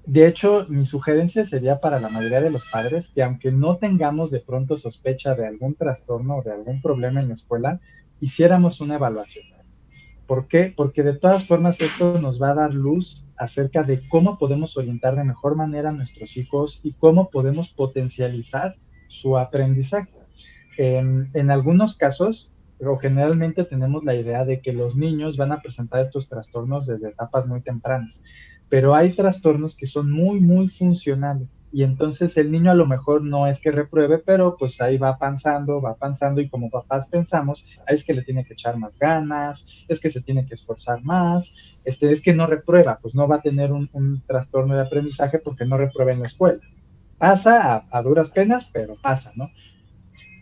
De hecho, mi sugerencia sería para la mayoría de los padres que aunque no tengamos de pronto sospecha de algún trastorno o de algún problema en la escuela, hiciéramos una evaluación. ¿Por qué? Porque de todas formas esto nos va a dar luz acerca de cómo podemos orientar de mejor manera a nuestros hijos y cómo podemos potencializar su aprendizaje. En algunos casos, o generalmente tenemos la idea de que los niños van a presentar estos trastornos desde etapas muy tempranas, pero hay trastornos que son muy, muy funcionales y entonces el niño a lo mejor no es que repruebe, pero pues ahí va avanzando y como papás pensamos, es que le tiene que echar más ganas, es que se tiene que esforzar más, es que no reprueba, pues no va a tener un trastorno de aprendizaje porque no reprueba en la escuela. Pasa a duras penas, pero pasa, ¿no?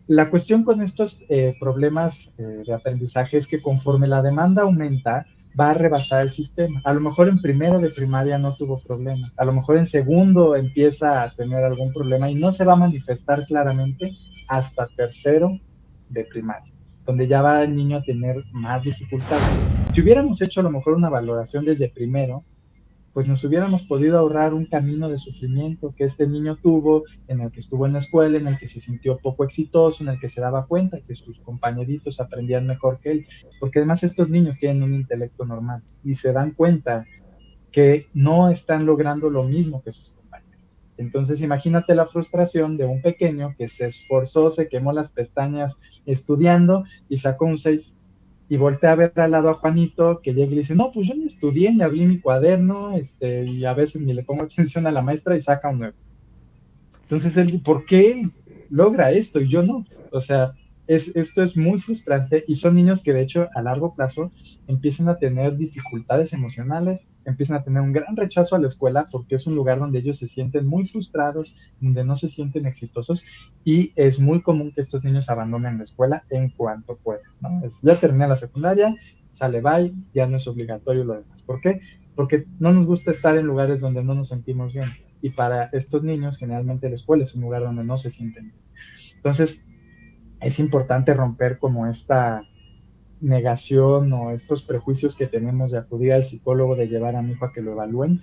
La cuestión con estos problemas de aprendizaje es que conforme la demanda aumenta, va a rebasar el sistema. A lo mejor en primero de primaria no tuvo problemas, a lo mejor en segundo empieza a tener algún problema y no se va a manifestar claramente hasta tercero de primaria, donde ya va el niño a tener más dificultades. Si hubiéramos hecho a lo mejor una valoración desde primero, pues nos hubiéramos podido ahorrar un camino de sufrimiento que este niño tuvo, en el que estuvo en la escuela, en el que se sintió poco exitoso, en el que se daba cuenta que sus compañeritos aprendían mejor que él, porque además estos niños tienen un intelecto normal y se dan cuenta que no están logrando lo mismo que sus compañeros. Entonces imagínate la frustración de un pequeño que se esforzó, se quemó las pestañas estudiando y sacó un 6 y voltea a ver al lado a Juanito, que llega y le dice, no, pues yo ni estudié, ni abrí mi cuaderno, y a veces ni le pongo atención a la maestra y saca un 9. Entonces, él, ¿por qué él logra esto y yo no? O sea, esto es muy frustrante y son niños que de hecho a largo plazo empiezan a tener dificultades emocionales, empiezan a tener un gran rechazo a la escuela porque es un lugar donde ellos se sienten muy frustrados, donde no se sienten exitosos y es muy común que estos niños abandonen la escuela en cuanto puedan, ¿no? Ya terminé la secundaria, sale bye, ya no es obligatorio lo demás. ¿Por qué? Porque no nos gusta estar en lugares donde no nos sentimos bien y para estos niños generalmente la escuela es un lugar donde no se sienten bien. Entonces es importante romper como esta negación o estos prejuicios que tenemos de acudir al psicólogo, de llevar a mi hijo a que lo evalúen.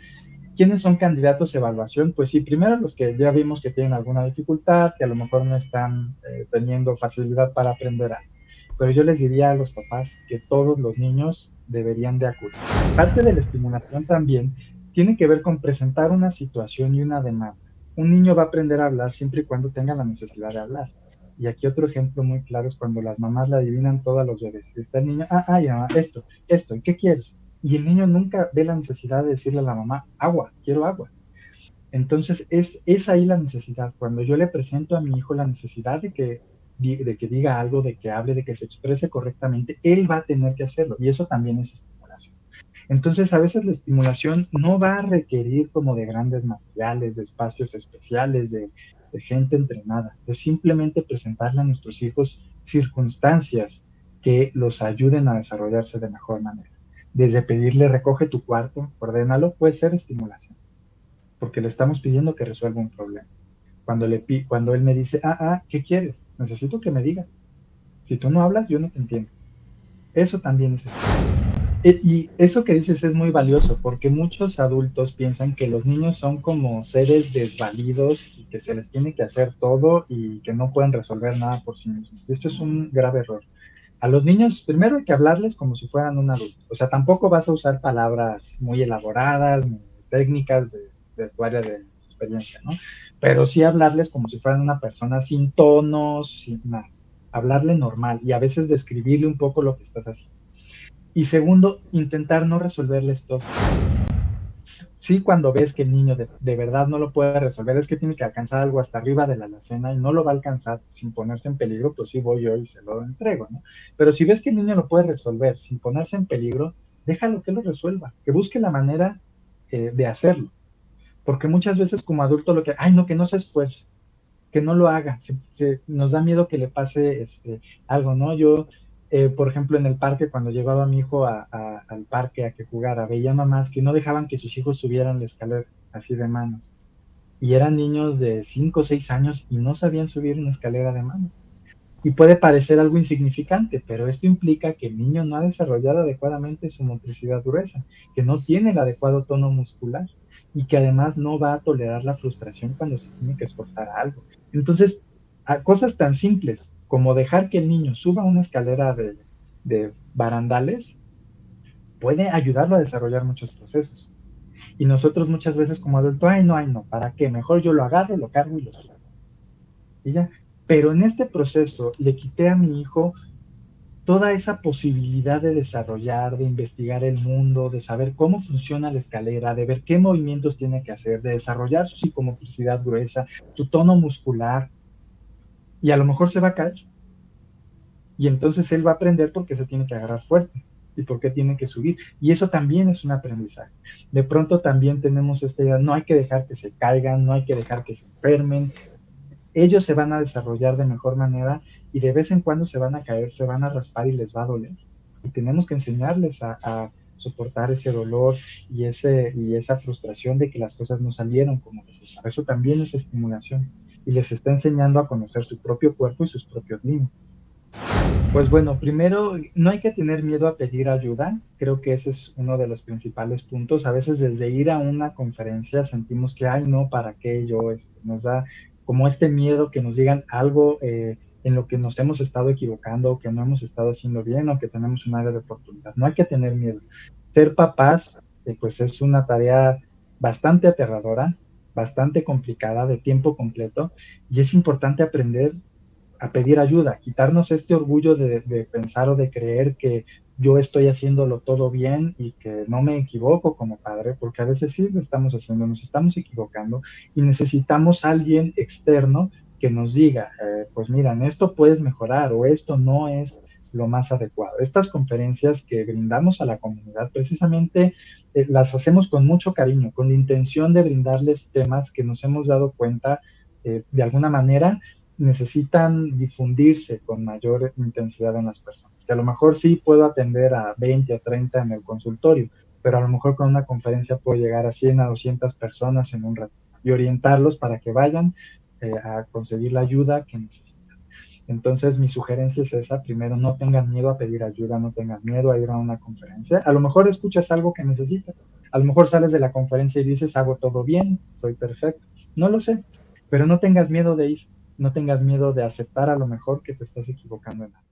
¿Quiénes son candidatos a evaluación? Pues sí, primero los que ya vimos que tienen alguna dificultad, que a lo mejor no están teniendo facilidad para aprender algo. Pero yo les diría a los papás que todos los niños deberían de acudir. Parte de la estimulación también tiene que ver con presentar una situación y una demanda. Un niño va a aprender a hablar siempre y cuando tenga la necesidad de hablar. Y aquí otro ejemplo muy claro es cuando las mamás le adivinan todo a los bebés. Está el niño, ya, esto, ¿y qué quieres? Y el niño nunca ve la necesidad de decirle a la mamá, agua, quiero agua. Entonces es ahí la necesidad. Cuando yo le presento a mi hijo la necesidad de que diga algo, de que hable, de que se exprese correctamente, él va a tener que hacerlo. Y eso también es estimulación. Entonces, a veces la estimulación no va a requerir como de grandes materiales, de espacios especiales, de gente entrenada. Es simplemente presentarle a nuestros hijos circunstancias que los ayuden a desarrollarse de mejor manera. Desde pedirle recoge tu cuarto, ordénalo, puede ser estimulación, porque le estamos pidiendo que resuelva un problema. Cuando él me dice, ¿qué quieres? Necesito que me digas. Si tú no hablas, yo no te entiendo. Eso también es estimulación. Y eso que dices es muy valioso porque muchos adultos piensan que los niños son como seres desvalidos y que se les tiene que hacer todo y que no pueden resolver nada por sí mismos. Esto es un grave error. A los niños primero hay que hablarles como si fueran un adulto. O sea, tampoco vas a usar palabras muy elaboradas ni técnicas de tu área de experiencia, ¿no? Pero sí hablarles como si fueran una persona sin tonos, sin nada. Hablarle normal y a veces describirle un poco lo que estás haciendo. Y segundo, intentar no resolverles todo. Sí, cuando ves que el niño de verdad no lo puede resolver, es que tiene que alcanzar algo hasta arriba de la alacena y no lo va a alcanzar sin ponerse en peligro, pues sí voy yo y se lo entrego, ¿no? Pero si ves que el niño lo puede resolver sin ponerse en peligro, déjalo que lo resuelva, que busque la manera de hacerlo. Porque muchas veces como adulto lo que, no, que no se esfuerce, que no lo haga, nos da miedo que le pase algo, ¿no? Yo, por ejemplo, en el parque, cuando llevaba a mi hijo al parque a que jugara, veía mamás que no dejaban que sus hijos subieran la escalera así de manos. Y eran niños de 5 o 6 años y no sabían subir una escalera de manos. Y puede parecer algo insignificante, pero esto implica que el niño no ha desarrollado adecuadamente su motricidad gruesa, que no tiene el adecuado tono muscular. y que además no va a tolerar la frustración cuando se tiene que esforzar a algo. Entonces, a cosas tan simples como dejar que el niño suba una escalera de barandales puede ayudarlo a desarrollar muchos procesos. Y nosotros muchas veces como adultos, ay no, ¿para qué? Mejor yo lo agarro, lo cargo y lo subo. Y ya. Pero en este proceso le quité a mi hijo toda esa posibilidad de desarrollar, de investigar el mundo, de saber cómo funciona la escalera, de ver qué movimientos tiene que hacer, de desarrollar su psicomotricidad gruesa, su tono muscular, y a lo mejor se va a caer. Y entonces él va a aprender por qué se tiene que agarrar fuerte y por qué tiene que subir. Y eso también es un aprendizaje. De pronto también tenemos esta idea, no hay que dejar que se caigan, no hay que dejar que se enfermen. Ellos se van a desarrollar de mejor manera y de vez en cuando se van a caer, se van a raspar y les va a doler. Y tenemos que enseñarles a soportar ese dolor y esa frustración de que las cosas no salieron como les gustaba. Eso también es estimulación y les está enseñando a conocer su propio cuerpo y sus propios límites. Pues bueno, primero, no hay que tener miedo a pedir ayuda. Creo que ese es uno de los principales puntos. A veces desde ir a una conferencia sentimos que, ay, no, ¿para qué yo? Nos da como este miedo que nos digan algo en lo que nos hemos estado equivocando, o que no hemos estado haciendo bien, o que tenemos un área de oportunidad. No hay que tener miedo. Ser papás, pues es una tarea bastante aterradora, bastante complicada, de tiempo completo, y es importante aprender a pedir ayuda, quitarnos este orgullo de pensar o de creer que yo estoy haciéndolo todo bien y que no me equivoco como padre, porque a veces sí lo estamos haciendo, nos estamos equivocando y necesitamos a alguien externo que nos diga, pues mira, en esto puedes mejorar o esto no es lo más adecuado. Estas conferencias que brindamos a la comunidad precisamente las hacemos con mucho cariño, con la intención de brindarles temas que nos hemos dado cuenta de alguna manera necesitan difundirse con mayor intensidad en las personas. Que a lo mejor sí puedo atender a 20 o 30 en el consultorio, pero a lo mejor con una conferencia puedo llegar a 100 a 200 personas en un rato y orientarlos para que vayan a conseguir la ayuda que necesitan. Entonces, mi sugerencia es esa. Primero, no tengan miedo a pedir ayuda, no tengan miedo a ir a una conferencia. A lo mejor escuchas algo que necesitas. A lo mejor sales de la conferencia y dices, hago todo bien, soy perfecto. No lo sé, pero no tengas miedo de ir. No tengas miedo de aceptar a lo mejor que te estás equivocando en algo.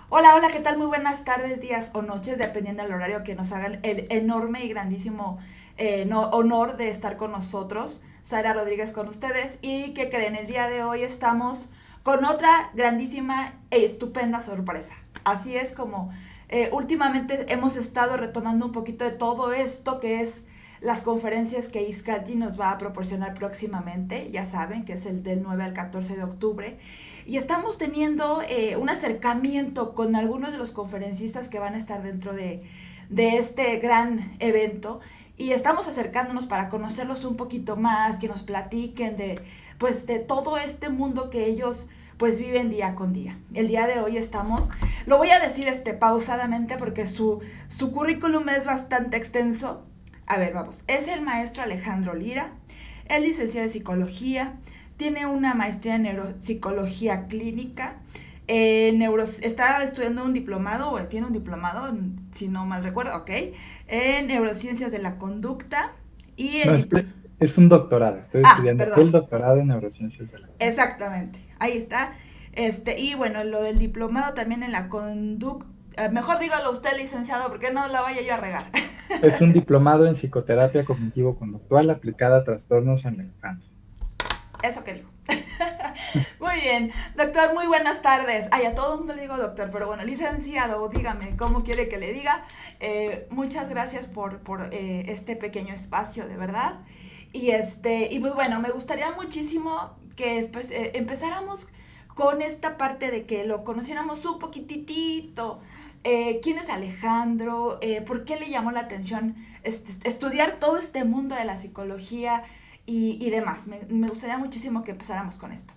Hola, hola, ¿qué tal? Muy buenas tardes, días o noches, dependiendo del horario que nos hagan el enorme y grandísimo honor de estar con nosotros. Sara Rodríguez con ustedes. ¿Y qué creen? El día de hoy estamos con otra grandísima e estupenda sorpresa. Así es como últimamente hemos estado retomando un poquito de todo esto que es las conferencias que Iscalti nos va a proporcionar próximamente. Ya saben que es el del 9 al 14 de octubre. Y estamos teniendo un acercamiento con algunos de los conferencistas que van a estar dentro de este gran evento. Y estamos acercándonos para conocerlos un poquito más, que nos platiquen pues, de todo este mundo que ellos pues viven día con día. El día de hoy estamos, lo voy a decir pausadamente porque su currículum es bastante extenso. A ver, vamos. Es el maestro Alejandro Lira, es licenciado en psicología, tiene una maestría en neuropsicología clínica, está estudiando un diplomado, o tiene un diplomado, si no mal recuerdo, ok, en neurociencias de la conducta y No, es un doctorado. Estoy estudiando perdón, el doctorado en neurociencias de la conducta. exactamente, ahí está. Y bueno, lo del diplomado también en la conducta, mejor dígalo usted, licenciado, porque no la vaya yo a regar. Es un diplomado en psicoterapia cognitivo-conductual aplicada a trastornos en la infancia. Eso que dijo. Muy bien, doctor, muy buenas tardes. Ay, a todo el mundo le digo doctor, pero bueno, licenciado, dígame, ¿cómo quiere que le diga? Muchas gracias por este pequeño espacio, de verdad. Y pues bueno, me gustaría muchísimo que empezáramos con esta parte de que lo conociéramos un poquitito. ¿Quién es Alejandro? ¿Por qué le llamó la atención estudiar todo este mundo de la psicología y demás? Me gustaría muchísimo que empezáramos con esto.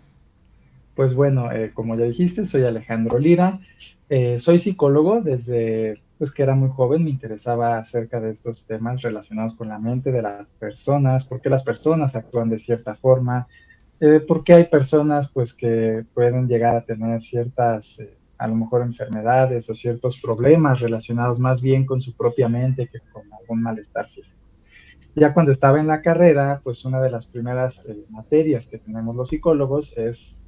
Pues bueno, como ya dijiste, soy Alejandro Lira. Soy psicólogo desde pues que era muy joven, me interesaba acerca de estos temas relacionados con la mente de las personas, por qué las personas actúan de cierta forma, por qué hay personas pues que pueden llegar a tener ciertas, a lo mejor enfermedades o ciertos problemas relacionados más bien con su propia mente que con algún malestar físico. Ya cuando estaba en la carrera, pues una de las primeras materias que tenemos los psicólogos es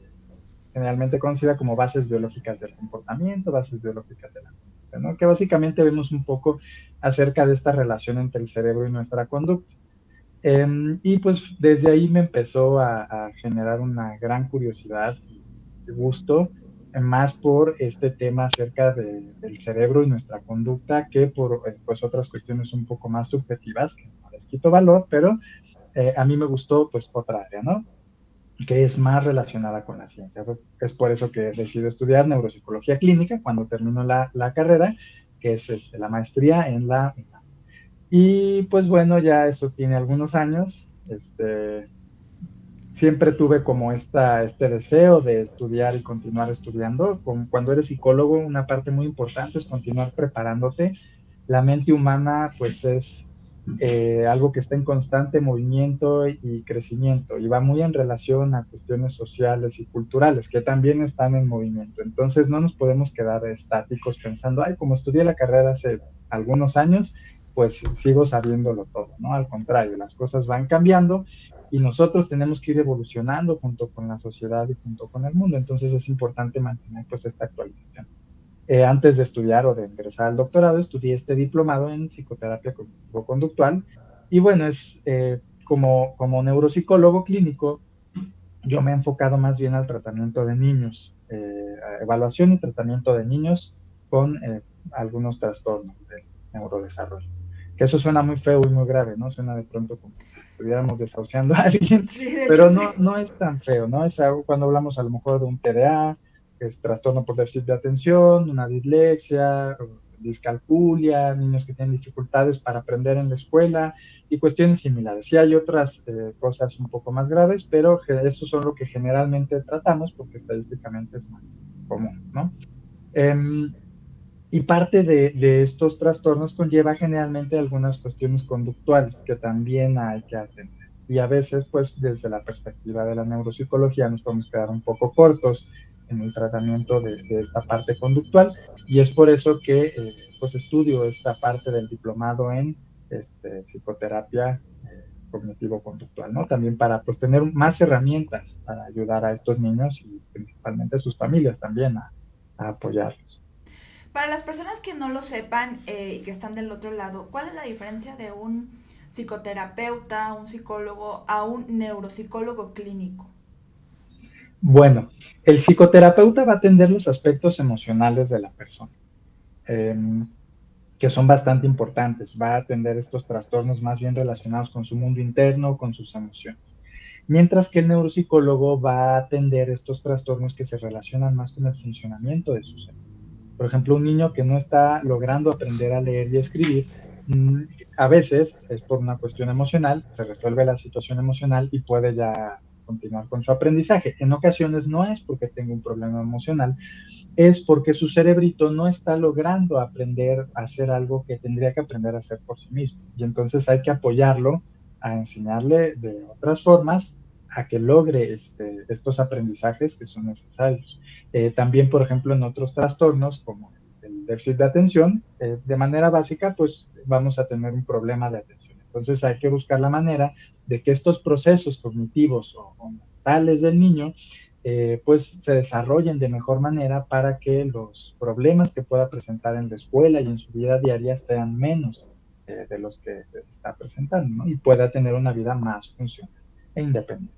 generalmente conocida como bases biológicas del comportamiento, bases biológicas de la conducta, ¿no? Que básicamente vemos un poco acerca de esta relación entre el cerebro y nuestra conducta. Y pues desde ahí me empezó a generar una gran curiosidad y gusto, más por este tema acerca del cerebro y nuestra conducta que por pues otras cuestiones un poco más subjetivas, que no les quito valor, pero a mí me gustó pues otra área, ¿no? Que es más relacionada con la ciencia. Es por eso que decido estudiar neuropsicología clínica cuando termino la carrera, que es la maestría en la UNAM. Y pues bueno, ya eso tiene algunos años. Siempre tuve como este deseo de estudiar y continuar estudiando. Como cuando eres psicólogo, una parte muy importante es continuar preparándote. La mente humana pues es algo que está en constante movimiento y crecimiento y va muy en relación a cuestiones sociales y culturales que también están en movimiento. Entonces no nos podemos quedar estáticos pensando, ay, como estudié la carrera hace algunos años, pues sigo sabiéndolo todo, ¿no? Al contrario, las cosas van cambiando y nosotros tenemos que ir evolucionando junto con la sociedad y junto con el mundo. Entonces es importante mantener pues esta actualización. Antes de estudiar o de ingresar al doctorado, estudié este diplomado en psicoterapia cognitivo-conductual. Y bueno, como neuropsicólogo clínico, yo me he enfocado más bien al tratamiento de niños, a evaluación y tratamiento de niños con algunos trastornos del neurodesarrollo. Que eso suena muy feo y muy grave, ¿no? Suena de pronto como si estuviéramos desahuciando a alguien, Sí, de hecho pero sí. no es tan feo, ¿no? Es algo cuando hablamos a lo mejor de un TDA, que es trastorno por déficit de atención, una dislexia, discalculia, niños que tienen dificultades para aprender en la escuela y cuestiones similares. Sí hay otras cosas un poco más graves, pero estos son lo que generalmente tratamos porque estadísticamente es más común, ¿no? Y parte de estos trastornos conlleva generalmente algunas cuestiones conductuales que también hay que atender. Y a veces, pues, desde la perspectiva de la neuropsicología nos podemos quedar un poco cortos en el tratamiento de esta parte conductual. Y es por eso que, pues, estudio esta parte del diplomado en psicoterapia cognitivo-conductual, ¿no? También para, pues, tener más herramientas para ayudar a estos niños y principalmente a sus familias también a apoyarlos. Para las personas que no lo sepan y que están del otro lado, ¿cuál es la diferencia de un psicoterapeuta, un psicólogo, a un neuropsicólogo clínico? Bueno, el psicoterapeuta va a atender los aspectos emocionales de la persona, eh, que son bastante importantes. Va a atender estos trastornos más bien relacionados con su mundo interno, con sus emociones. Mientras que el neuropsicólogo va a atender estos trastornos que se relacionan más con el funcionamiento de su cerebro. Por ejemplo, un niño que no está logrando aprender a leer y escribir, a veces es por una cuestión emocional, se resuelve la situación emocional y puede ya continuar con su aprendizaje. En ocasiones no es porque tenga un problema emocional, es porque su cerebrito no está logrando aprender a hacer algo que tendría que aprender a hacer por sí mismo. Y entonces hay que apoyarlo a enseñarle de otras formas a que logre estos aprendizajes que son necesarios. También, por ejemplo, en otros trastornos como el déficit de atención, de manera básica, pues vamos a tener un problema de atención. Entonces hay que buscar la manera de que estos procesos cognitivos o mentales del niño pues se desarrollen de mejor manera para que los problemas que pueda presentar en la escuela y en su vida diaria sean menos de los que está presentando, ¿no? Y pueda tener una vida más funcional e independiente.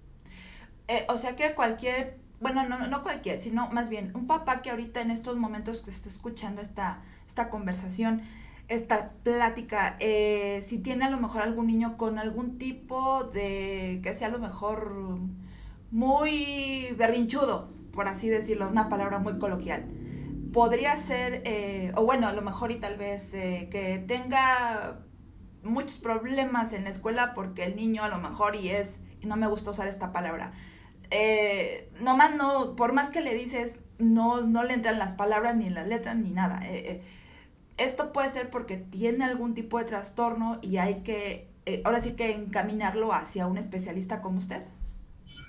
O sea que cualquier, bueno, no cualquier, sino más bien un papá que ahorita en estos momentos que está escuchando esta conversación, esta plática, si tiene a lo mejor algún niño con algún tipo de, que sea a lo mejor muy berrinchudo, por así decirlo, una palabra muy coloquial. Podría ser, o bueno, a lo mejor y tal vez que tenga muchos problemas en la escuela porque el niño a lo mejor y no me gusta usar esta palabra, nomás no, por más que le dices, no le entran las palabras ni las letras ni nada. Esto puede ser porque tiene algún tipo de trastorno y hay que, ahora sí que encaminarlo hacia un especialista como usted.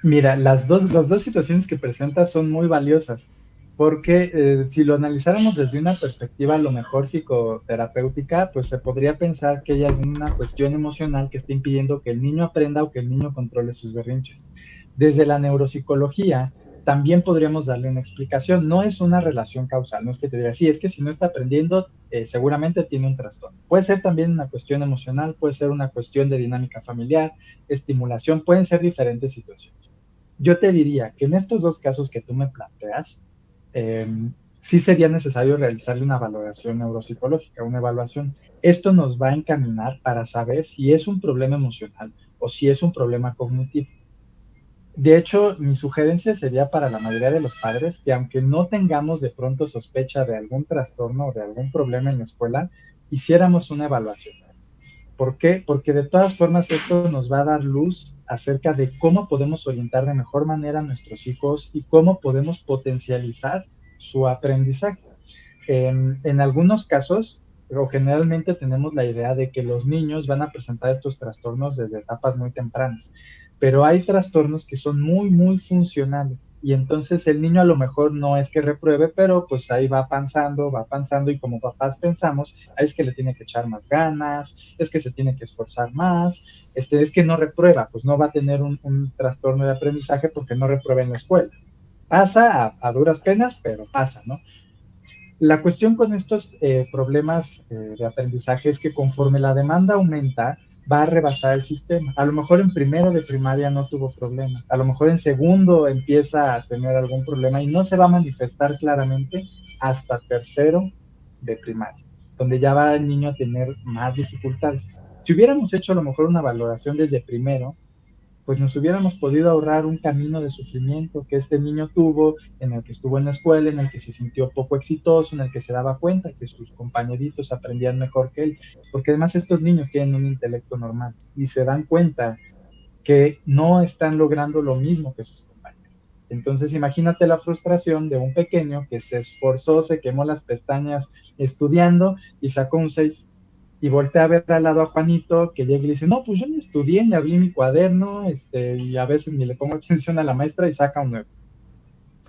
Mira, las dos situaciones que presentas son muy valiosas, porque si lo analizáramos desde una perspectiva a lo mejor psicoterapéutica, pues se podría pensar que hay alguna cuestión emocional que esté impidiendo que el niño aprenda o que el niño controle sus berrinches. Desde la neuropsicología, también podríamos darle una explicación. No es una relación causal, no es que te diga, sí, es que si no está aprendiendo, seguramente tiene un trastorno. Puede ser también una cuestión emocional, puede ser una cuestión de dinámica familiar, estimulación, pueden ser diferentes situaciones. Yo te diría que en estos dos casos que tú me planteas, eh, sí sería necesario realizarle una valoración neuropsicológica, una evaluación. Esto nos va a encaminar para saber si es un problema emocional o si es un problema cognitivo. De hecho, mi sugerencia sería para la mayoría de los padres que aunque no tengamos de pronto sospecha de algún trastorno o de algún problema en la escuela, hiciéramos una evaluación. ¿Por qué? Porque de todas formas esto nos va a dar luz acerca de cómo podemos orientar de mejor manera a nuestros hijos y cómo podemos potencializar su aprendizaje. En algunos casos, pero generalmente tenemos la idea de que los niños van a presentar estos trastornos desde etapas muy tempranas, pero hay trastornos que son muy, muy funcionales y entonces el niño a lo mejor no es que repruebe, pero pues ahí va avanzando y como papás pensamos, es que le tiene que echar más ganas, es que se tiene que esforzar más, es que no reprueba, pues no va a tener un trastorno de aprendizaje porque no reprueba en la escuela. Pasa a duras penas, pero pasa, ¿no? La cuestión con estos problemas de aprendizaje es que conforme la demanda aumenta, va a rebasar el sistema. A lo mejor en primero de primaria no tuvo problemas, a lo mejor en segundo empieza a tener algún problema y no se va a manifestar claramente hasta tercero de primaria, donde ya va el niño a tener más dificultades. Si hubiéramos hecho a lo mejor una valoración desde primero, pues nos hubiéramos podido ahorrar un camino de sufrimiento que este niño tuvo, en el que estuvo en la escuela, en el que se sintió poco exitoso, en el que se daba cuenta que sus compañeritos aprendían mejor que él, porque además estos niños tienen un intelecto normal y se dan cuenta que no están logrando lo mismo que sus compañeros. Entonces imagínate la frustración de un pequeño que se esforzó, se quemó las pestañas estudiando y sacó un 6 y voltea a ver al lado a Juanito, que llega y le dice, no, pues yo ni estudié, ni abrí mi cuaderno, y a veces ni le pongo atención a la maestra y saca un 9.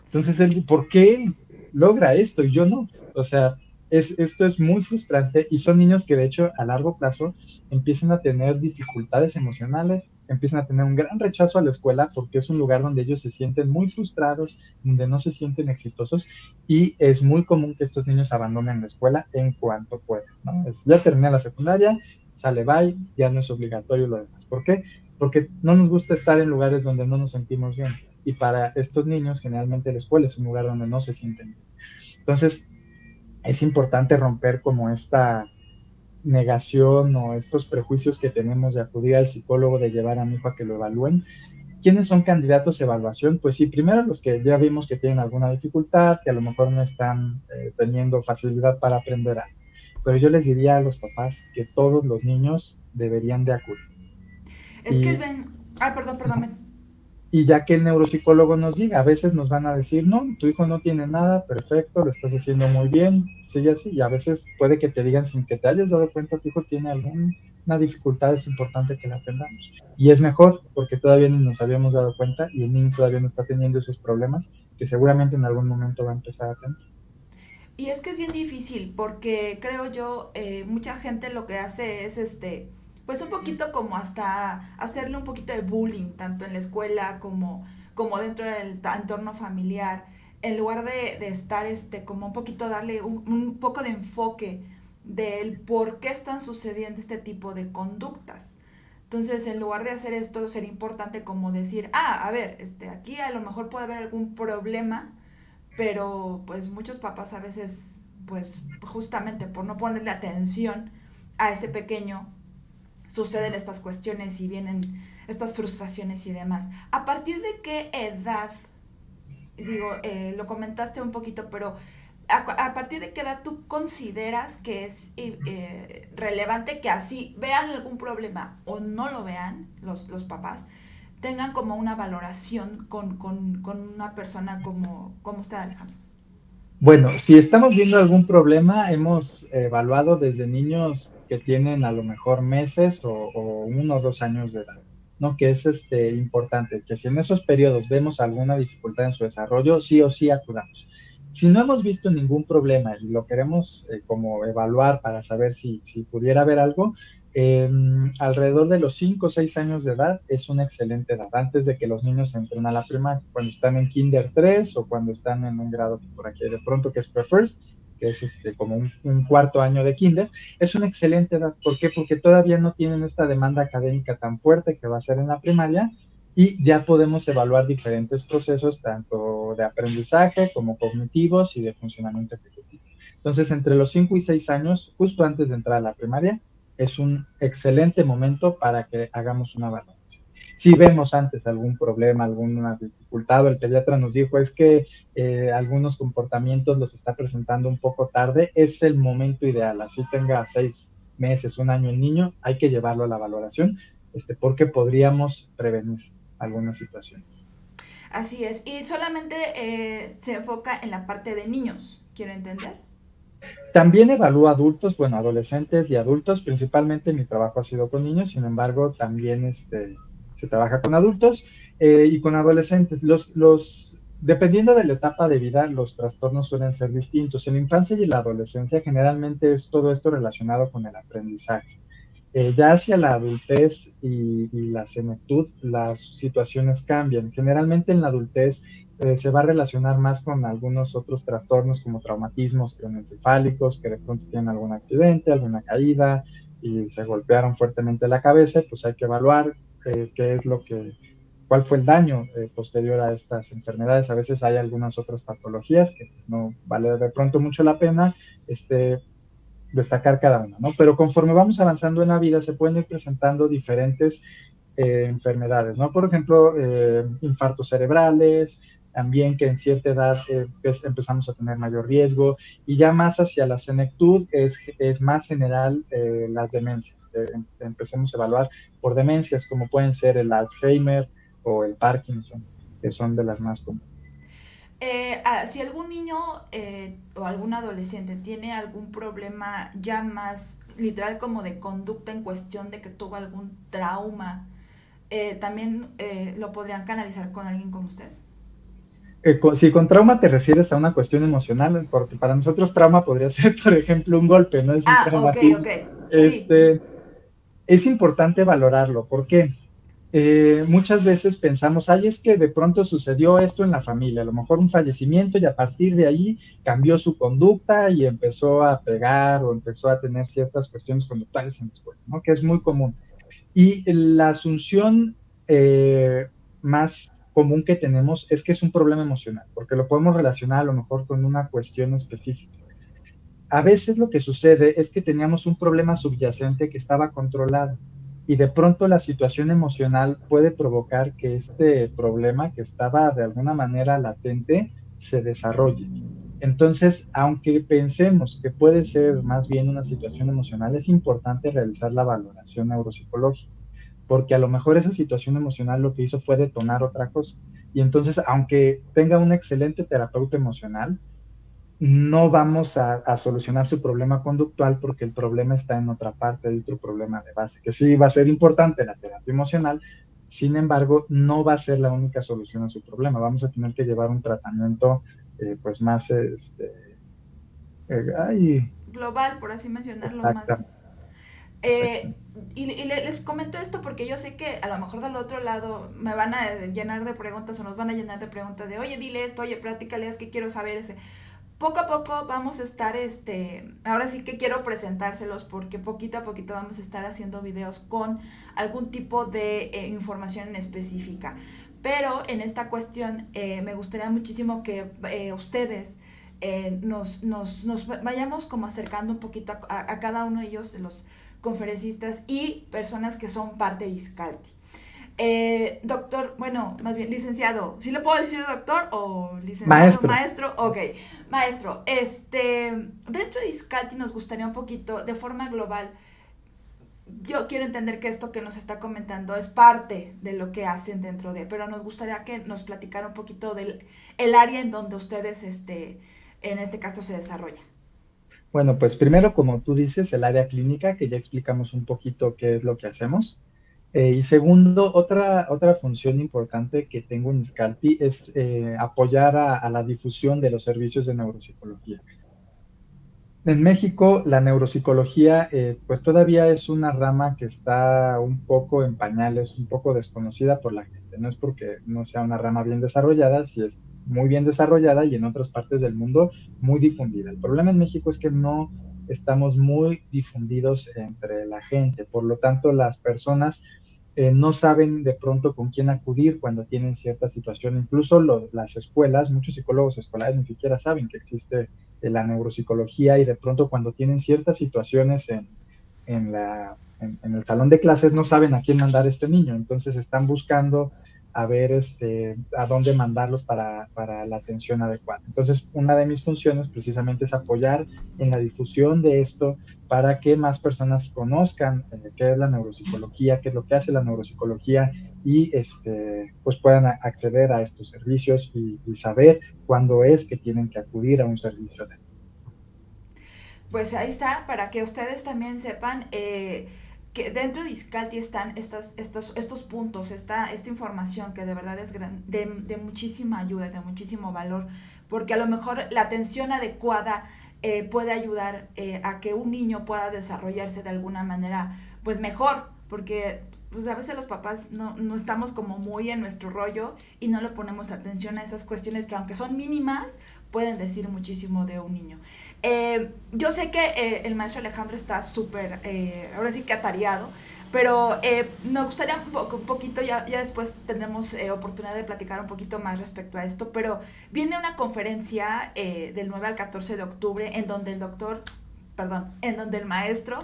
Entonces, él, ¿por qué él logra esto y yo no? O sea, esto es muy frustrante y son niños que de hecho a largo plazo empiezan a tener dificultades emocionales, empiezan a tener un gran rechazo a la escuela porque es un lugar donde ellos se sienten muy frustrados, donde no se sienten exitosos y es muy común que estos niños abandonen la escuela en cuanto puedan, ¿no? Ya terminé la secundaria, sale bye, ya no es obligatorio lo demás. ¿Por qué? Porque no nos gusta estar en lugares donde no nos sentimos bien y para estos niños generalmente la escuela es un lugar donde no se sienten bien. Entonces es importante romper como esta negación o estos prejuicios que tenemos de acudir al psicólogo, de llevar a mi hijo a que lo evalúen. ¿Quiénes son candidatos a evaluación? Pues sí, primero los que ya vimos que tienen alguna dificultad, que a lo mejor no están teniendo facilidad para aprender algo. Pero yo les diría a los papás que todos los niños deberían de acudir. Es que Y ven, ay, perdón, perdón. Y ya que el neuropsicólogo nos diga, a veces nos van a decir, no, tu hijo no tiene nada, perfecto, lo estás haciendo muy bien, sigue así, y a veces puede que te digan sin que te hayas dado cuenta, tu hijo tiene alguna dificultad, es importante que la atendamos. Y es mejor, porque todavía ni nos habíamos dado cuenta y el niño todavía no está teniendo esos problemas que seguramente en algún momento va a empezar a tener. Y es que es bien difícil porque creo yo, mucha gente lo que hace es pues un poquito como hasta hacerle un poquito de bullying, tanto en la escuela como dentro del entorno familiar, en lugar de estar como un poquito darle un poco de enfoque del por qué están sucediendo este tipo de conductas. Entonces, en lugar de hacer esto, sería importante como decir, a ver, aquí a lo mejor puede haber algún problema, pero pues muchos papás a veces, pues justamente por no ponerle atención a ese pequeño, suceden estas cuestiones y vienen estas frustraciones y demás. ¿A partir de qué edad, digo, lo comentaste un poquito, pero a partir de qué edad tú consideras que es relevante que así vean algún problema o no lo vean los papás, tengan como una valoración con una persona como usted, Alejandro? Bueno, si estamos viendo algún problema, hemos evaluado desde niños que tienen a lo mejor meses o 1 o 2 años de edad, ¿no? Que es importante, que si en esos periodos vemos alguna dificultad en su desarrollo, sí o sí acudamos. Si no hemos visto ningún problema y lo queremos como evaluar para saber si pudiera haber algo, eh, alrededor de los 5 o 6 años de edad es una excelente edad, antes de que los niños entren a la primaria, cuando están en Kinder 3 o cuando están en un grado que por aquí hay de pronto, que es Pre-First, que es como un cuarto año de Kinder, es una excelente edad. ¿Por qué? Porque todavía no tienen esta demanda académica tan fuerte que va a ser en la primaria y ya podemos evaluar diferentes procesos, tanto de aprendizaje como cognitivos y de funcionamiento ejecutivo. Entonces, entre los 5 y 6 años, justo antes de entrar a la primaria, es un excelente momento para que hagamos una valoración. Si vemos antes algún problema, alguna dificultad, o el pediatra nos dijo es que algunos comportamientos los está presentando un poco tarde, es el momento ideal. Así tenga 6 meses, un año el niño, hay que llevarlo a la valoración, porque podríamos prevenir algunas situaciones. Así es. Y solamente se enfoca en la parte de niños, quiero entender. También evalúo adultos, bueno, adolescentes y adultos, principalmente mi trabajo ha sido con niños, sin embargo, también se trabaja con adultos y con adolescentes. Dependiendo de la etapa de vida, los trastornos suelen ser distintos. En la infancia y en la adolescencia generalmente es todo esto relacionado con el aprendizaje. Ya hacia la adultez y la senectud, las situaciones cambian. Generalmente en la adultez se va a relacionar más con algunos otros trastornos como traumatismos craneoencefálicos, que de pronto tienen algún accidente, alguna caída y se golpearon fuertemente la cabeza, pues hay que evaluar qué es cuál fue el daño posterior a estas enfermedades. A veces hay algunas otras patologías que pues, no vale de pronto mucho la pena destacar cada una, ¿no? Pero conforme vamos avanzando en la vida, se pueden ir presentando diferentes enfermedades, ¿no? Por ejemplo, infartos cerebrales, también que en cierta edad empezamos a tener mayor riesgo, y ya más hacia la senectud es más general las demencias. Empecemos a evaluar por demencias como pueden ser el Alzheimer o el Parkinson, que son de las más comunes. Si algún niño o algún adolescente tiene algún problema ya más literal como de conducta en cuestión de que tuvo algún trauma, también lo podrían canalizar con alguien como usted. Si con trauma te refieres a una cuestión emocional, porque para nosotros trauma podría ser, por ejemplo, un golpe, no es un Ah, ok, ok. traumatismo. Sí. Es importante valorarlo. ¿Por qué? Muchas veces pensamos, ay, es que de pronto sucedió esto en la familia, a lo mejor un fallecimiento y a partir de ahí cambió su conducta y empezó a pegar o empezó a tener ciertas cuestiones conductuales en la escuela, ¿no? Que es muy común. Y la asunción más común que tenemos es que es un problema emocional, porque lo podemos relacionar a lo mejor con una cuestión específica. A veces lo que sucede es que teníamos un problema subyacente que estaba controlado y de pronto la situación emocional puede provocar que este problema que estaba de alguna manera latente se desarrolle. Entonces, aunque pensemos que puede ser más bien una situación emocional, es importante realizar la valoración neuropsicológica porque a lo mejor esa situación emocional lo que hizo fue detonar otra cosa. Y entonces, aunque tenga un excelente terapeuta emocional, no vamos a solucionar su problema conductual porque el problema está en otra parte, hay otro problema de base, que sí va a ser importante la terapia emocional, sin embargo, no va a ser la única solución a su problema. Vamos a tener que llevar un tratamiento pues más, ay, Global, por así mencionarlo exactamente, más. Eh, exactamente. les comento esto porque yo sé que a lo mejor del otro lado me van a llenar de preguntas o nos van a llenar de preguntas de, oye, dile esto, oye, platícale, es que quiero saber ese. Poco a poco vamos a estar, ahora sí que quiero presentárselos porque poquito a poquito vamos a estar haciendo videos con algún tipo de información en específica. Pero en esta cuestión me gustaría muchísimo que ustedes nos vayamos como acercando un poquito a cada uno de ellos, de los conferencistas y personas que son parte de Iscalti. Doctor, bueno, más bien licenciado, ¿sí le puedo decir doctor o licenciado, Maestro, maestro? Ok, maestro, dentro de Iscalti nos gustaría un poquito, de forma global, yo quiero entender que esto que nos está comentando es parte de lo que hacen dentro de, pero nos gustaría que nos platicara un poquito del el área en donde ustedes en este caso se desarrolla. Bueno, pues primero, como tú dices, el área clínica, que ya explicamos un poquito qué es lo que hacemos. Y segundo, otra función importante que tengo en Scalpi es apoyar a la difusión de los servicios de neuropsicología. En México, la neuropsicología, pues todavía es una rama que está un poco en pañales, un poco desconocida por la gente. No es porque no sea una rama bien desarrollada, sí es muy bien desarrollada y en otras partes del mundo muy difundida. El problema en México es que no estamos muy difundidos entre la gente, por lo tanto, las personas no saben de pronto con quién acudir cuando tienen cierta situación. Incluso las escuelas, muchos psicólogos escolares ni siquiera saben que existe la neuropsicología y de pronto cuando tienen ciertas situaciones en el salón de clases no saben a quién mandar a este niño, entonces están buscando a ver a dónde mandarlos para la atención adecuada. Entonces, una de mis funciones precisamente es apoyar en la difusión de esto para que más personas conozcan qué es la neuropsicología, qué es lo que hace la neuropsicología y pues puedan acceder a estos servicios y saber cuándo es que tienen que acudir a un servicio de... Pues ahí está, para que ustedes también sepan que dentro de Iscalti están estos puntos, esta información que de verdad es de muchísima ayuda, de muchísimo valor, porque a lo mejor la atención adecuada puede ayudar a que un niño pueda desarrollarse de alguna manera pues mejor, porque pues a veces los papás no estamos como muy en nuestro rollo y no le ponemos atención a esas cuestiones que aunque son mínimas, pueden decir muchísimo de un niño. Yo sé que el maestro Alejandro está súper, ahora sí que atareado, pero me gustaría un poquito, ya después tendremos oportunidad de platicar un poquito más respecto a esto, pero viene una conferencia del 9 al 14 de octubre en donde en donde el maestro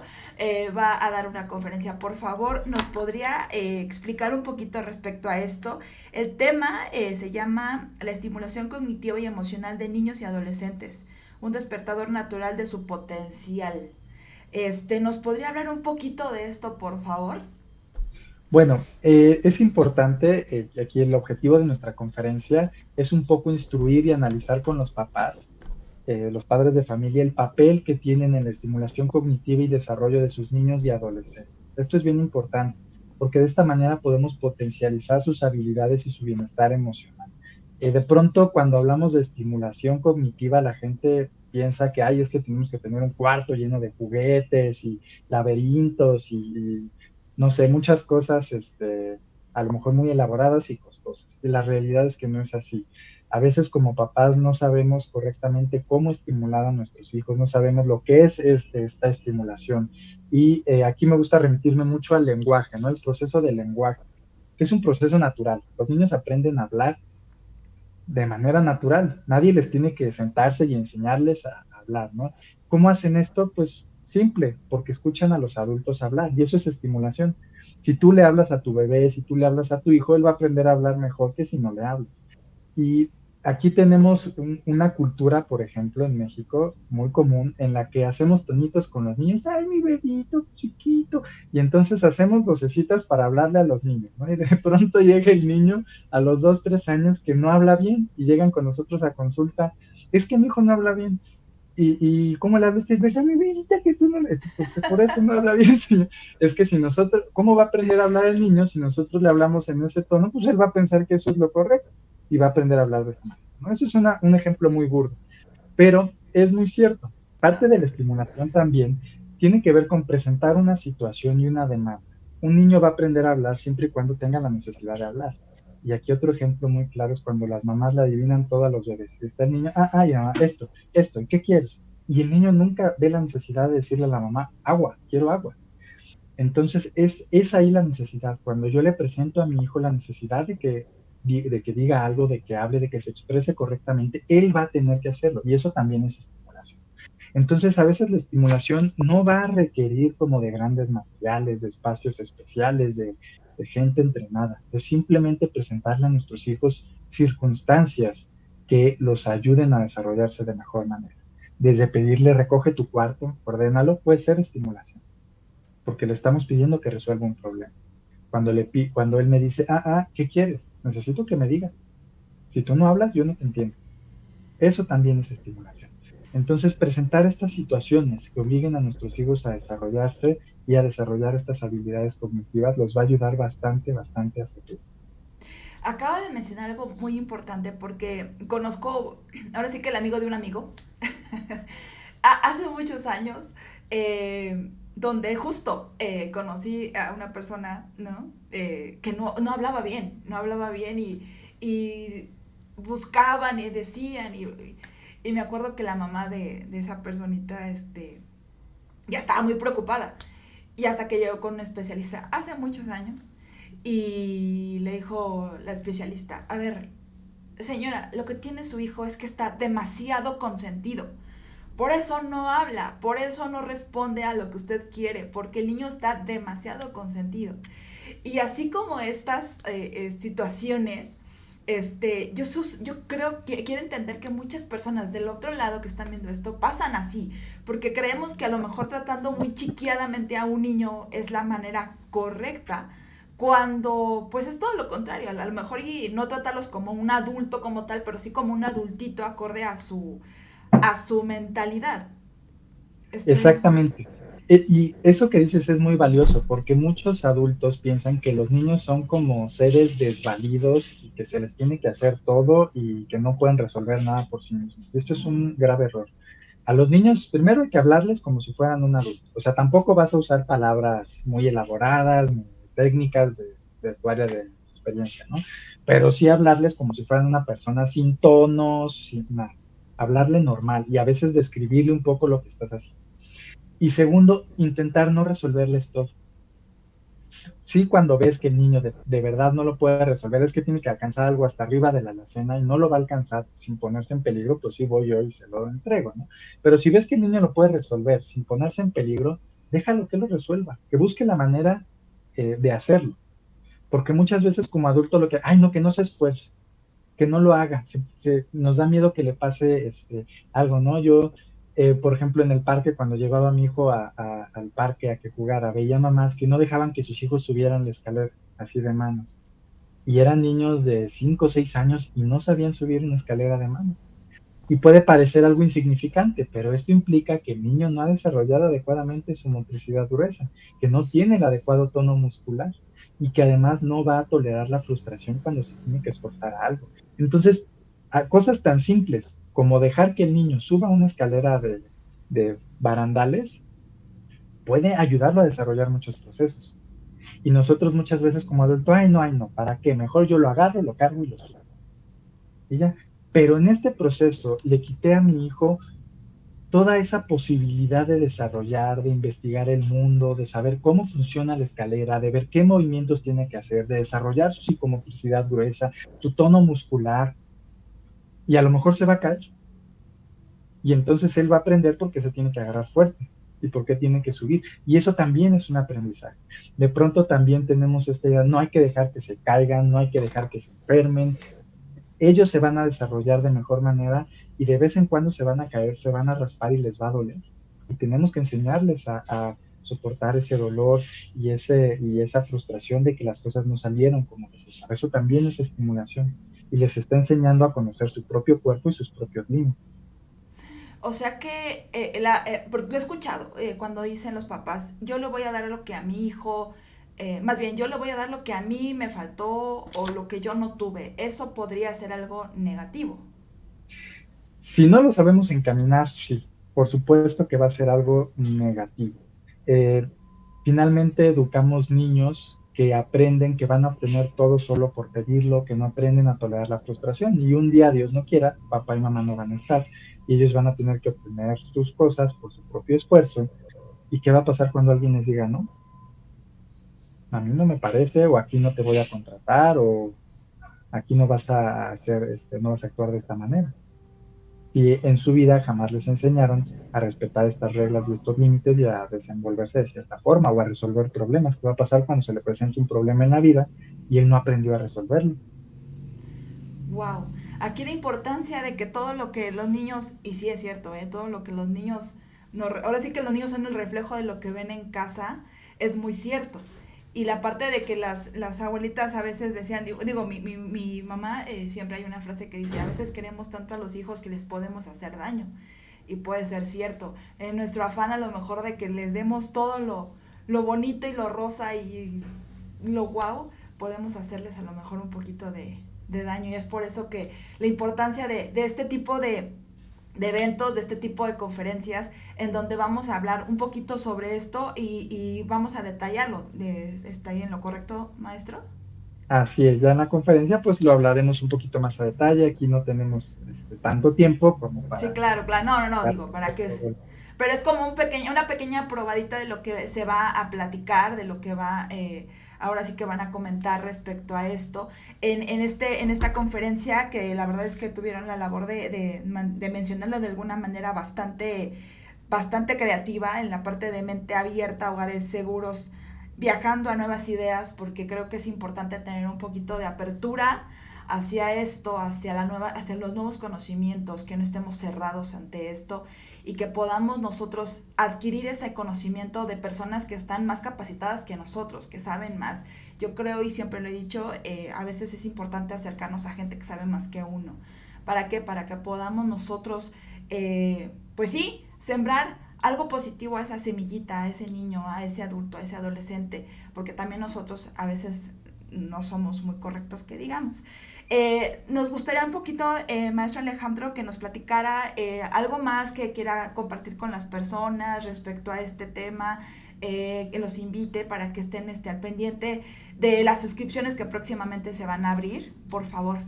va a dar una conferencia. Por favor, ¿nos podría explicar un poquito respecto a esto? El tema se llama la estimulación cognitiva y emocional de niños y adolescentes, un despertador natural de su potencial. ¿Nos podría hablar un poquito de esto, por favor? Bueno, es importante, aquí el objetivo de nuestra conferencia es un poco instruir y analizar con los padres de familia, el papel que tienen en la estimulación cognitiva y desarrollo de sus niños y adolescentes. Esto es bien importante, porque de esta manera podemos potencializar sus habilidades y su bienestar emocional. De pronto, cuando hablamos de estimulación cognitiva, la gente piensa que, ay, es que tenemos que tener un cuarto lleno de juguetes y laberintos y no sé, muchas cosas, a lo mejor muy elaboradas y costosas. Y la realidad es que no es así. A veces como papás no sabemos correctamente cómo estimular a nuestros hijos, no sabemos lo que es esta estimulación. Y aquí me gusta remitirme mucho al lenguaje, ¿no? El proceso del lenguaje, que es un proceso natural. Los niños aprenden a hablar de manera natural. Nadie les tiene que sentarse y enseñarles a hablar, ¿no? ¿Cómo hacen esto? Pues simple, porque escuchan a los adultos hablar y eso es estimulación. Si tú le hablas a tu bebé, si tú le hablas a tu hijo, él va a aprender a hablar mejor que si no le hablas. Y aquí tenemos una cultura, por ejemplo, en México, muy común, en la que hacemos tonitos con los niños, ay, mi bebito chiquito, y entonces hacemos vocecitas para hablarle a los niños, ¿no? Y de pronto llega el niño a los 2, 3 años que no habla bien y llegan con nosotros a consulta, es que mi hijo no habla bien. ¿Y cómo le hablas? ¿Verdad, mi bebita, que tú no le... Pues por eso no habla bien, señor. Es que si nosotros, ¿cómo va a aprender a hablar el niño si nosotros le hablamos en ese tono? Pues él va a pensar que eso es lo correcto y va a aprender a hablar de esta manera, ¿no? Eso es un ejemplo muy burdo, pero es muy cierto. Parte de la estimulación también tiene que ver con presentar una situación y una demanda. Un niño va a aprender a hablar siempre y cuando tenga la necesidad de hablar. Y aquí otro ejemplo muy claro es cuando las mamás le adivinan todo a los bebés. Está el niño, ya, esto, ¿y qué quieres? Y el niño nunca ve la necesidad de decirle a la mamá, agua, quiero agua. Entonces, es ahí la necesidad. Cuando yo le presento a mi hijo la necesidad de que diga algo, de que hable, de que se exprese correctamente, él va a tener que hacerlo. Y eso también es estimulación. Entonces, a veces la estimulación no va a requerir como de grandes materiales, de espacios especiales, de gente entrenada. Es simplemente presentarle a nuestros hijos circunstancias que los ayuden a desarrollarse de mejor manera. Desde pedirle recoge tu cuarto, ordénalo, puede ser estimulación porque le estamos pidiendo que resuelva un problema. Cuando él me dice, ¿qué quieres? Necesito que me diga. Si tú no hablas, yo no te entiendo. Eso también es estimulación. Entonces, presentar estas situaciones que obliguen a nuestros hijos a desarrollarse y a desarrollar estas habilidades cognitivas los va a ayudar bastante, bastante a futuro. Acaba de mencionar algo muy importante porque conozco, ahora sí que el amigo de un amigo, hace muchos años, donde justo conocí a una persona, ¿no? Que no hablaba bien, no hablaba bien y buscaban y decían y me acuerdo que la mamá de esa personita, ya estaba muy preocupada y hasta que llegó con un especialista hace muchos años y le dijo la especialista, a ver, señora, lo que tiene su hijo es que está demasiado consentido. Por eso no habla, por eso no responde a lo que usted quiere, porque el niño está demasiado consentido. Y así como estas situaciones, yo creo que quiero entender que muchas personas del otro lado que están viendo esto pasan así, porque creemos que a lo mejor tratando muy chiquiadamente a un niño es la manera correcta, cuando pues es todo lo contrario, a lo mejor y no tratarlos como un adulto como tal, pero sí como un adultito acorde a su mentalidad. Estoy... Exactamente. Y eso que dices es muy valioso porque muchos adultos piensan que los niños son como seres desvalidos y que se les tiene que hacer todo y que no pueden resolver nada por sí mismos. Esto es un grave error. A los niños primero hay que hablarles como si fueran un adulto. O sea, tampoco vas a usar palabras muy elaboradas ni técnicas de tu área de experiencia, ¿no? Pero sí hablarles como si fueran una persona sin tonos, sin nada. Hablarle normal y a veces describirle un poco lo que estás haciendo. Y segundo, intentar no resolverles todo. Sí, cuando ves que el niño de verdad no lo puede resolver, es que tiene que alcanzar algo hasta arriba de la alacena y no lo va a alcanzar sin ponerse en peligro, pues sí voy yo y se lo entrego, ¿no? Pero si ves que el niño lo puede resolver sin ponerse en peligro, déjalo que lo resuelva, que busque la manera de hacerlo. Porque muchas veces como adulto lo que, ay, no, que no se esfuerce, que no lo haga. Nos da miedo que le pase algo, ¿no? Yo, por ejemplo, en el parque, cuando llevaba a mi hijo al parque a que jugara, veía mamás que no dejaban que sus hijos subieran la escalera así de manos. Y eran niños de 5 o 6 años y no sabían subir una escalera de manos. Y puede parecer algo insignificante, pero esto implica que el niño no ha desarrollado adecuadamente su motricidad gruesa, que no tiene el adecuado tono muscular y que además no va a tolerar la frustración cuando se tiene que esforzar a algo. Entonces, a cosas tan simples como dejar que el niño suba una escalera de barandales puede ayudarlo a desarrollar muchos procesos. Y nosotros muchas veces como adultos, ay no, ¿para qué? Mejor yo lo agarro, lo cargo y lo subo. Y ya. Pero en este proceso le quité a mi hijo toda esa posibilidad de desarrollar, de investigar el mundo, de saber cómo funciona la escalera, de ver qué movimientos tiene que hacer, de desarrollar su psicomotricidad gruesa, su tono muscular, y a lo mejor se va a caer. Y entonces él va a aprender por qué se tiene que agarrar fuerte y por qué tiene que subir. Y eso también es un aprendizaje. De pronto también tenemos esta idea, no hay que dejar que se caigan, no hay que dejar que se enfermen, ellos se van a desarrollar de mejor manera y de vez en cuando se van a caer, se van a raspar y les va a doler. Y tenemos que enseñarles a soportar ese dolor y esa frustración de que las cosas no salieron como les gustaba. Eso también es estimulación y les está enseñando a conocer su propio cuerpo y sus propios límites. O sea que, porque lo he escuchado cuando dicen los papás, yo le voy a dar lo que a mi hijo, más bien yo le voy a dar lo que a mí me faltó o lo que yo no tuve. Eso podría ser algo negativo. Si no lo sabemos encaminar, sí, por supuesto que va a ser algo negativo. Eh, Finalmente educamos niños que aprenden que van a obtener todo solo por pedirlo, que no aprenden a tolerar la frustración. Y un día, Dios no quiera, papá y mamá no van a estar y ellos van a tener que obtener sus cosas por su propio esfuerzo. ¿Y qué va a pasar cuando alguien les diga, no, a mí no me parece, o aquí no te voy a contratar, o aquí no vas a hacer, no vas a actuar de esta manera? Y en su vida jamás les enseñaron a respetar estas reglas y estos límites y a desenvolverse de cierta forma o a resolver problemas. ¿Qué va a pasar cuando se le presenta un problema en la vida y él no aprendió a resolverlo? Wow. Aquí la importancia de que todo lo que los niños, y sí es cierto, todo lo que los niños, no, ahora sí que los niños son el reflejo de lo que ven en casa, es muy cierto. Y la parte de que las abuelitas a veces decían, digo mi mamá siempre hay una frase que dice, a veces queremos tanto a los hijos que les podemos hacer daño. Y puede ser cierto. En nuestro afán a lo mejor de que les demos todo lo bonito y lo rosa y lo guau, podemos hacerles a lo mejor un poquito de daño. Y es por eso que la importancia de este tipo de eventos, de este tipo de conferencias, en donde vamos a hablar un poquito sobre esto y vamos a detallarlo. ¿Está ahí en lo correcto, maestro? Así es, ya en la conferencia pues lo hablaremos un poquito más a detalle. Aquí no tenemos tanto tiempo como Sí, para claro, claro. No, no, no, dar digo, ¿para qué es? todo. Pero es como una pequeña probadita de lo que se va a platicar, de lo que va, ahora sí que van a comentar respecto a esto. En esta conferencia, que la verdad es que tuvieron la labor de mencionarlo de alguna manera bastante creativa, en la parte de mente abierta, hogares seguros, viajando a nuevas ideas, porque creo que es importante tener un poquito de apertura hacia esto, hacia los nuevos conocimientos, que no estemos cerrados ante esto y que podamos nosotros adquirir ese conocimiento de personas que están más capacitadas que nosotros, que saben más. Yo creo, y siempre lo he dicho, a veces es importante acercarnos a gente que sabe más que uno. ¿Para qué? Para que podamos nosotros, pues sí, sembrar algo positivo a esa semillita, a ese niño, a ese adulto, a ese adolescente, porque también nosotros a veces no somos muy correctos que digamos. Nos gustaría un poquito, maestro Alejandro, que nos platicara algo más que quiera compartir con las personas respecto a este tema, que los invite para que estén al pendiente de las suscripciones que próximamente se van a abrir, por favor.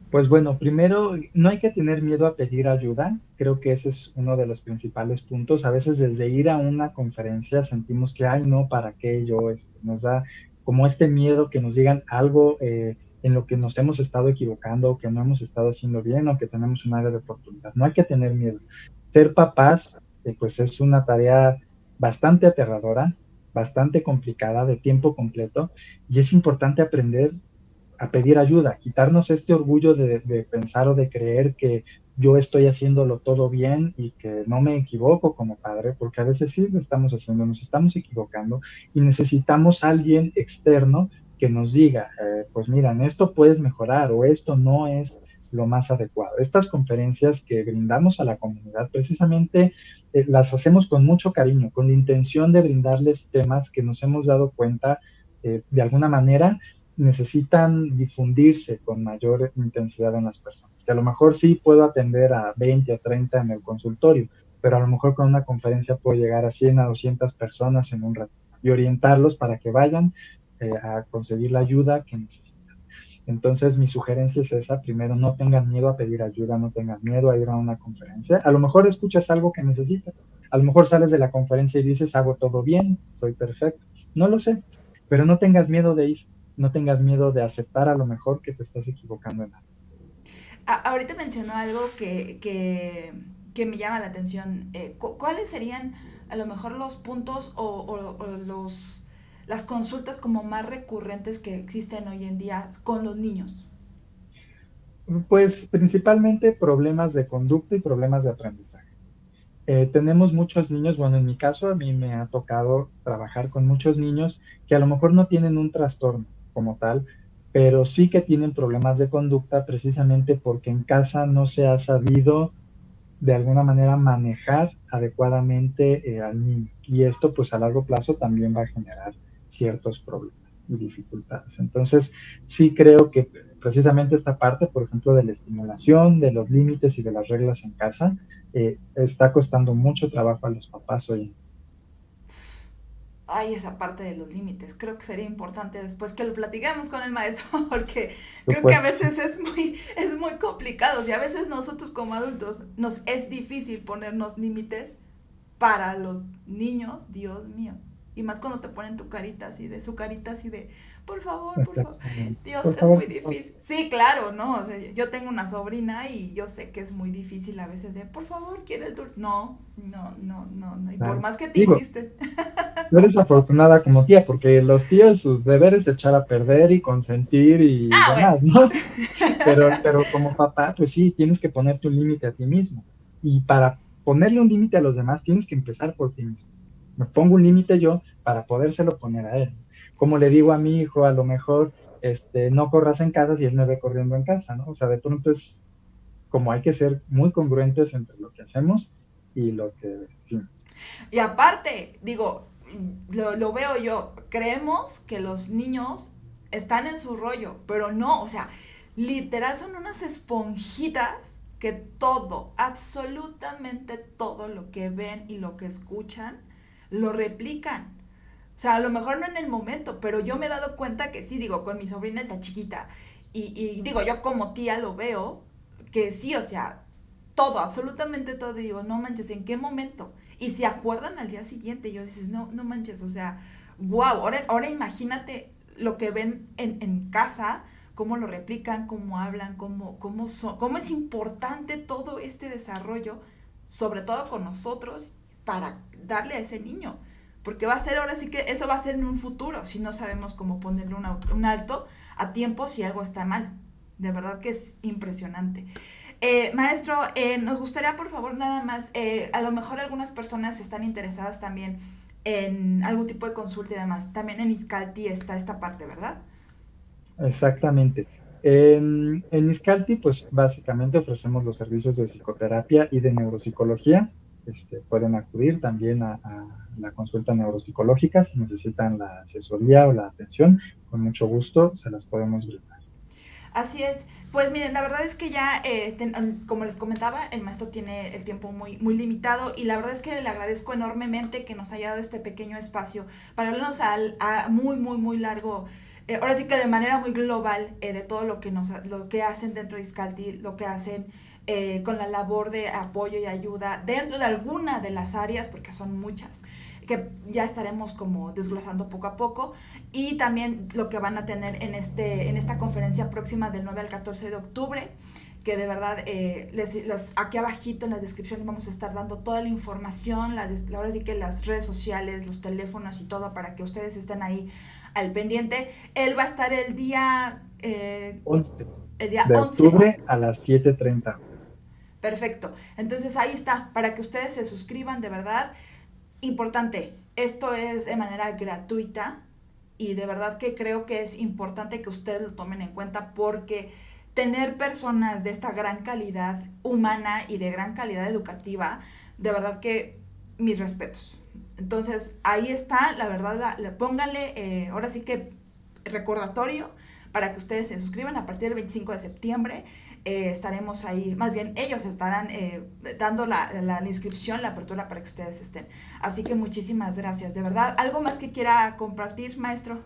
Pues bueno, primero, no hay que tener miedo a pedir ayuda. Creo que ese es uno de los principales puntos. A veces desde ir a una conferencia sentimos que, ay, no, ¿para qué yo? Nos da como miedo que nos digan algo en lo que nos hemos estado equivocando, o que no hemos estado haciendo bien, o que tenemos un área de oportunidad. No hay que tener miedo. Ser papás, pues es una tarea bastante aterradora, bastante complicada, de tiempo completo, y es importante aprender a pedir ayuda, quitarnos este orgullo de pensar o de creer que yo estoy haciéndolo todo bien y que no me equivoco como padre, porque a veces sí lo estamos haciendo, nos estamos equivocando y necesitamos a alguien externo que nos diga, pues mira, en esto puedes mejorar o esto no es lo más adecuado. Estas conferencias que brindamos a la comunidad precisamente las hacemos con mucho cariño, con la intención de brindarles temas que nos hemos dado cuenta de alguna manera necesitan difundirse con mayor intensidad en las personas. Que a lo mejor sí puedo atender a 20 o 30 en el consultorio, pero a lo mejor con una conferencia puedo llegar a 100 a 200 personas en un rato y orientarlos para que vayan a conseguir la ayuda que necesitan. Entonces, mi sugerencia es esa. Primero, no tengan miedo a pedir ayuda, no tengan miedo a ir a una conferencia. A lo mejor escuchas algo que necesitas. A lo mejor sales de la conferencia y dices, hago todo bien, soy perfecto. No lo sé, pero no tengas miedo de ir. No tengas miedo de aceptar a lo mejor que te estás equivocando en algo. Ahorita mencionó algo que me llama la atención. ¿Cuáles serían a lo mejor los puntos o las consultas como más recurrentes que existen hoy en día con los niños? Pues principalmente problemas de conducta y problemas de aprendizaje. Tenemos muchos niños, bueno, en mi caso a mí me ha tocado trabajar con muchos niños que a lo mejor no tienen un trastorno como tal, pero sí que tienen problemas de conducta precisamente porque en casa no se ha sabido de alguna manera manejar adecuadamente al niño. Y esto pues a largo plazo también va a generar ciertos problemas y dificultades. Entonces sí creo que precisamente esta parte, por ejemplo, de la estimulación, de los límites y de las reglas en casa, está costando mucho trabajo a los papás hoy en día. Ay, esa parte de los límites. Creo que sería importante después que lo platiquemos con el maestro, porque Por creo que a supuesto. veces es muy complicado. Y a veces nosotros como adultos nos es difícil ponernos límites para los niños, Dios mío. Y más cuando te ponen tu carita así de, su carita así de, por favor. Exactamente. Dios, Por es favor, muy por favor. difícil. Sí, claro, ¿no? O sea, yo tengo una sobrina y yo sé que es muy difícil a veces de, por favor, quiere el dulce. No, no, no, no, no. Y por Claro. más que te Digo, insisten. tú eres afortunada como tía, porque los tíos, sus deberes es echar a perder y consentir y Ah, bueno. demás, ¿no? Pero como papá, pues sí, tienes que ponerte un límite a ti mismo. Y para ponerle un límite a los demás, tienes que empezar por ti mismo. Me pongo un límite yo para podérselo poner a él. como le digo a mi hijo, a lo mejor, no corras en casa si él me ve corriendo en casa, ¿no? O sea, de pronto es como hay que ser muy congruentes entre lo que hacemos y lo que decimos. Y aparte, digo, lo veo yo, creemos que los niños están en su rollo, pero no, o sea, literal son unas esponjitas que todo, absolutamente todo lo que ven y lo que escuchan, lo replican. O sea, a lo mejor no en el momento, pero yo me he dado cuenta que sí, digo, con mi sobrina está chiquita. Y digo, yo como tía lo veo, que sí, o sea, todo, absolutamente todo. Y digo, no manches, ¿en qué momento? Y se acuerdan al día siguiente, y yo dices, no, no manches, o sea, wow, ahora imagínate lo que ven en casa, cómo lo replican, cómo hablan, cómo es importante todo este desarrollo, sobre todo con nosotros, para darle a ese niño. Porque va a ser, ahora sí que eso va a ser en un futuro, si no sabemos cómo ponerle un alto a tiempo si algo está mal. De verdad que es impresionante. Maestro, nos gustaría por favor nada más, a lo mejor algunas personas están interesadas también en algún tipo de consulta y demás. También en Iscalti está esta parte, ¿verdad? Exactamente. En Iscalti, pues básicamente ofrecemos los servicios de psicoterapia y de neuropsicología. Pueden acudir también a la consulta neuropsicológica si necesitan la asesoría o la atención. Con mucho gusto se las podemos brindar. Así es. Pues miren, la verdad es que ya, como les comentaba, el maestro tiene el tiempo muy, muy limitado y la verdad es que le agradezco enormemente que nos haya dado este pequeño espacio para hablarnos a muy, muy, muy largo, ahora sí que de manera muy global, de todo lo que hacen dentro de Iscalti, lo que hacen con la labor de apoyo y ayuda dentro de alguna de las áreas, porque son muchas, que ya estaremos como desglosando poco a poco, y también lo que van a tener en esta conferencia próxima del 9 al 14 de octubre, que de verdad aquí abajito en la descripción vamos a estar dando toda la información, ahora sí que las redes sociales, los teléfonos y todo para que ustedes estén ahí al pendiente. Él va a estar 11 el día de 11. octubre a las 7:30. Perfecto. Entonces ahí está, para que ustedes se suscriban, de verdad. Importante, esto es de manera gratuita y de verdad que creo que es importante que ustedes lo tomen en cuenta porque tener personas de esta gran calidad humana y de gran calidad educativa, de verdad que mis respetos. Entonces ahí está, la verdad, pónganle ahora sí que recordatorio para que ustedes se suscriban a partir del 25 de septiembre. Estaremos ahí, más bien ellos estarán dando la inscripción, la apertura para que ustedes estén. Así que muchísimas gracias, de verdad. ¿Algo más que quiera compartir, maestro?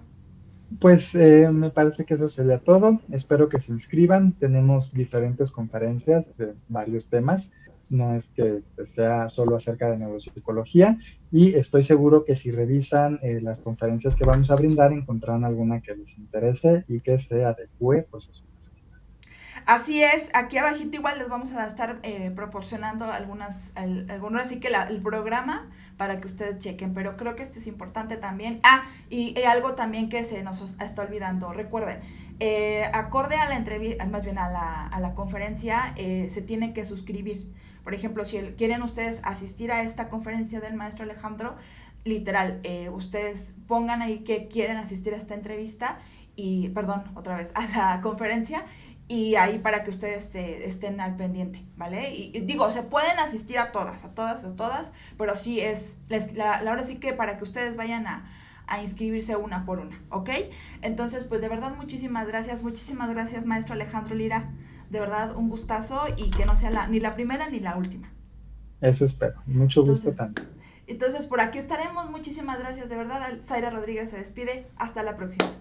Pues me parece que eso sería todo. Espero que se inscriban. Tenemos diferentes conferencias de varios temas. No es que sea solo acerca de neuropsicología. Y estoy seguro que si revisan las conferencias que vamos a brindar, encontrarán alguna que les interese y que se adecue pues, a su necesidad. Así es, aquí abajito igual les vamos a estar proporcionando algunas, así que el programa para que ustedes chequen, pero creo que este es importante también. Y algo también que se nos está olvidando, recuerden, acorde a la entrevista, más bien a la conferencia, se tiene que suscribir. Por ejemplo, si quieren ustedes asistir a esta conferencia del maestro Alejandro, literal, ustedes pongan ahí que quieren asistir a esta entrevista y, perdón, otra vez, a la conferencia y ahí para que ustedes estén al pendiente, ¿vale? Y digo, se pueden asistir a todas, pero sí la hora sí que para que ustedes vayan a inscribirse una por una, ¿ok? Entonces, pues de verdad muchísimas gracias maestro Alejandro Lira, de verdad un gustazo y que no sea ni la primera ni la última. Eso espero. Mucho gusto Entonces, también. entonces por aquí estaremos, muchísimas gracias, de verdad, Zaira Rodríguez se despide, hasta la próxima.